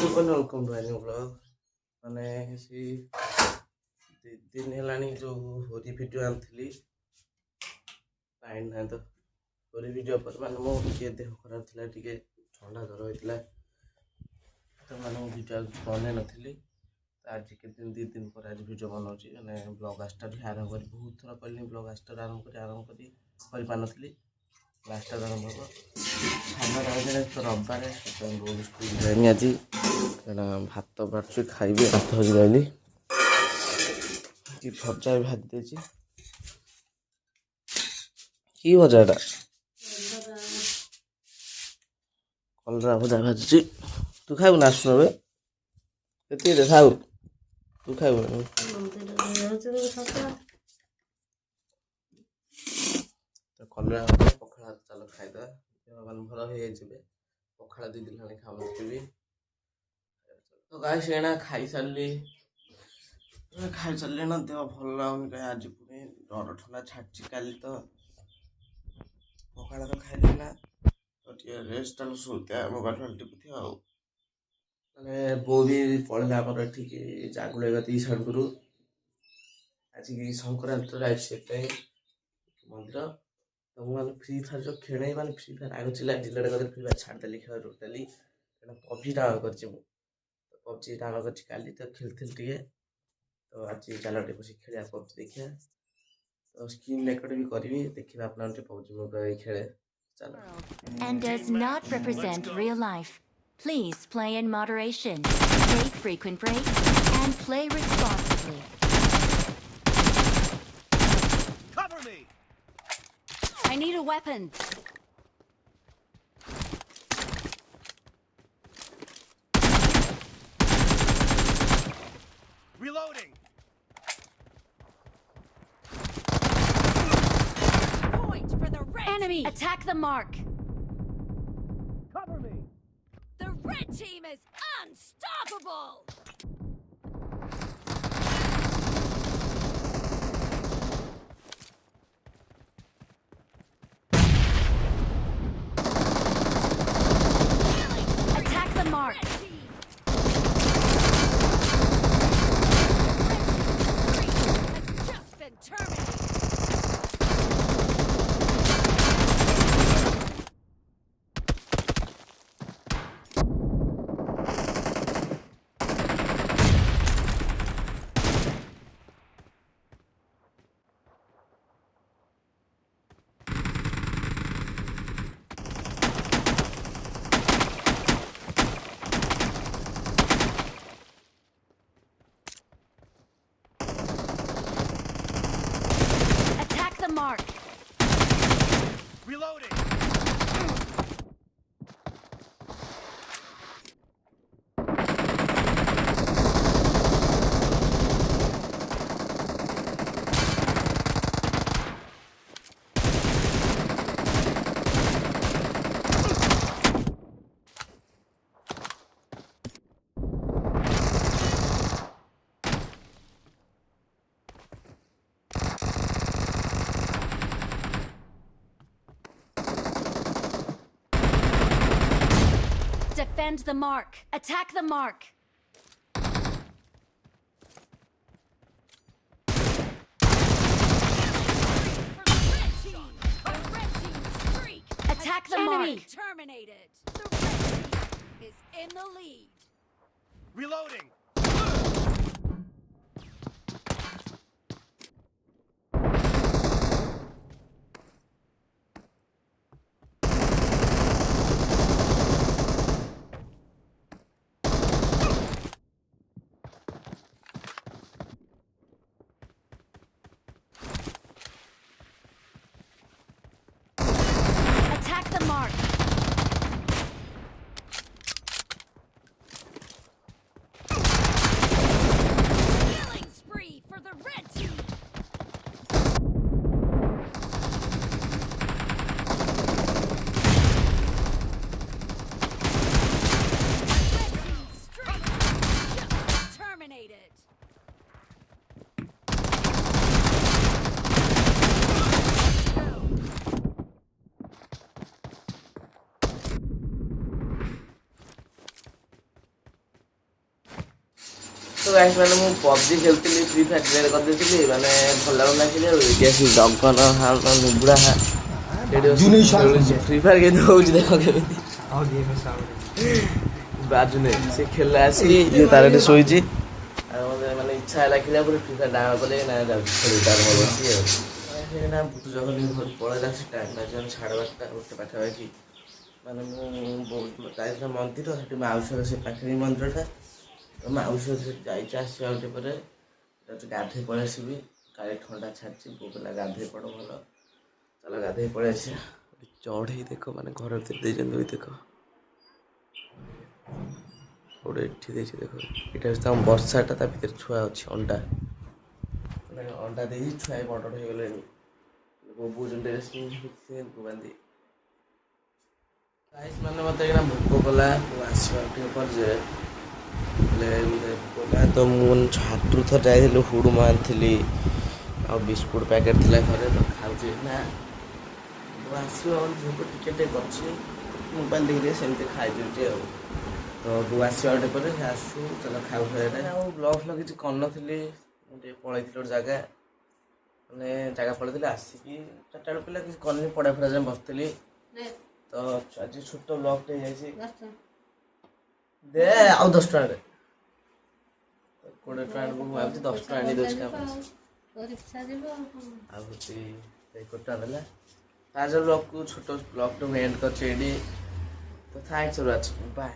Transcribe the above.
Welcome to new blog माने सी दिन हेलानी जो होरी वीडियो आनथिली लाइन ना तो होरी वीडियो पर माने मो के देह खराब थिला टिके ठंडा जर होइतिला तो माने वीडियो बने नथिली आज के दिन पर आज वीडियो बनाउची माने ब्लॉग स्टार्ट आरंभ कर बहुत थोड़ा कहली ब्लॉग स्टार्ट आरंभ कर पानथिली लास्ट आरंभ हो खाना रही तो रविवार बहुत स्कूल जाएनि आज भात बाढ़ खाइबी भात हज गली कि भजा भी भाजी देছি कि भजाटा कलरा भजा भाजी तू खाइबु ना आसुन बे खाऊ तू खाइबु तो कलरा पखाड़ चल खाइदा मन भल हो पखाड़ 2 दिन खाने खाऊनथी तो गाइस एना खाई सारली ना देह भल लगुन कहीं आज पुणी डर ठंडा छाड़ी काली तो पखाड़ तो खाइली ना तो रेस्ट शुते मोबाइल टिपुथी मैंने बो भी पढ़ला ठीक जागुल सड़क आज की संक्रांति से मंदिर तो मुझे फ्री फायर जो खेल मैंने फ्री फायर आगे चिल्ला डिलेट कर फ्री फायर छाड़देली खेल टोटाली पबजी डाउनलोड कर पबजी डाउनलोड कर काली तो खेलती टे तो आज चल बस खेल पबजी देखिए तो स्क्रीन रेकर्ड भी करी देखिए अपना पबजी मोबाइल खेले and does not represent real life. Please play in moderation, take frequent breaks, and play responsibly. Cover me! I need a weapon. Reloading! Point for the red enemy! Attack the mark! Cover me! The red team is unstoppable! Attack the mark! Has just been terminated! Attack the mark! Reloading! Defend the mark! Attack the mark! Attack the mark! Terminated. The red team is in the lead. Reloading! Attack the mark! Guys ମାନେ ମୁଁ PUBG ଖେଳୁଥିଲି free fire clear କରିଦେଇଥିଲି ମାନେ ଭଲ ଲାଗୁଥିଲା ଖେଳିବାକୁ ଏଠି ଆସି ଜଗନ ହାଲ ନୁବୁଡ଼ା ଫ୍ରି ଫାୟାର କେମିତି ହଉଛି ଦେଖ କେମିତି ବାଜୁନି ସେ ଖେଳିଲା ଆସିକି ଇଏ ତାର ଏଠି ଶୋଇଛି ଆଉ ମୋତେ ମାନେ ଇଚ୍ଛା ହେଲା ଖେଳିବା ପରେ ଫ୍ରି ଫାୟାର ଡାଉନଲୋଡ୍ କଲେ ନା ଯାଉଛି ଖେଳି ତାର ମୋର ବସି ଆଉ ନା ବୁଟୁ ଜଗନ ଘରୁ ପଳେଇଲା ସେ ଟାଇମ୍ ବାଜିଲାଣି 12:30 ଗୋଟେ ପାଖାପାଖି ମାନେ ମୁଁ ଯାଇଥିଲା ମନ୍ଦିର ସେଠି ମାଉସୀର ସେ ପାଖରେ ମନ୍ଦିରଟା ମାଉସୀ ସେଠି ଯାଇଛି ଆସିବା ଗୋଟେ ପରେ ଯାଉଛି ଗାଧୋଇ ପଳେଇ ଆସିବି କାଳେ ଥଣ୍ଡା ଛାଡ଼ିଛି ବୋଉ କହିଲା ଗାଧୋଇ ପଡ଼ ଭଲ ଚାଲ ଗାଧୋଇ ପଳେଇ ଆସିବା ଚଢ଼େଇ ଦେଖ ମାନେ ଘର ଭିତରେ ଦେଇଛନ୍ତି ବି ଦେଖ ଗୋଟେ ଏଠି ଦେଇଛି ଦେଖ ଏଇଟା ହେଉଛି ତାଙ୍କ ବର୍ଷାଟା ତା ଭିତରେ ଛୁଆ ଅଛି ଅଣ୍ଡା ମାନେ ଅଣ୍ଡା ଦେଇଛି ଛୁଆ ବଡ଼ ବଡ଼ ହେଇଗଲେଣି ବୋଉ ଡ୍ରେସ୍ ପିନ୍ଧି ବାନ୍ଧି ଗାଇସ୍ ମାନେ ମୋତେ ଏଇନା ଭୋକ କଲା ମୁଁ ଆସିବା ଟିକେ ପରେ ଯେ ହେଲେ ତ ମୁଁ ହାଟରୁ ଥରେ ଯାଇଥିଲି ହୁଡ଼ୁମା ଆଣିଥିଲି ଆଉ ବିସ୍କୁଟ୍ ପ୍ୟାକେଟ୍ ଥିଲା ଘରେ ତ ଖାଉଛି ନା ଆସିବ ଭୋକ ଟିକେ କରୁଛି ମୋବାଇଲ ଦେଖିକି ସେମିତି ଖାଇଦେଉଛି ଆଉ ତ ବୋଉ ଆସିବା ଗୋଟେ ପରେ ସେ ଆସୁ ଚାଲ ଖାଉ ଖାଇବା ଆଉ ବ୍ଲଗ୍ ଫ୍ଲଗ୍ କିଛି କରିନଥିଲି ମୁଁ ଟିକେ ପଳେଇଥିଲି ଗୋଟେ ଜାଗା ମାନେ ଜାଗା ପଳେଇଥିଲି ଆସିକି 4ଟା ବେଳ ପିଲା କିଛି କରିନି ପଢ଼ା ଫଡ଼ା ଯାଏଁ ବସିଥିଲି ତ ଆଜି ଛୋଟ ବ୍ଲଗ୍ଟେ ହେଇଯାଇଛି ଦେ ଆଉ 10 ଟଙ୍କାରେ 20 ଟଙ୍କା ମୁଁ ଭାବୁଛି 10 ଟଙ୍କା ଆଣି ଦେଉଛି କାମ ଆଉ ହେଉଛି 1 ଟଙ୍କା ଦେଲା ତାଜ ବ୍ଲଗ୍କୁ ଛୋଟ ବ୍ଲଗ୍ଟୁ ମୁଁ ଏଣ୍ଡ କରିଛି ଏଇଠି ତ ଥ୍ୟାଙ୍କ୍ସ ଫର୍ ୱାଚିଂ ବାଏ।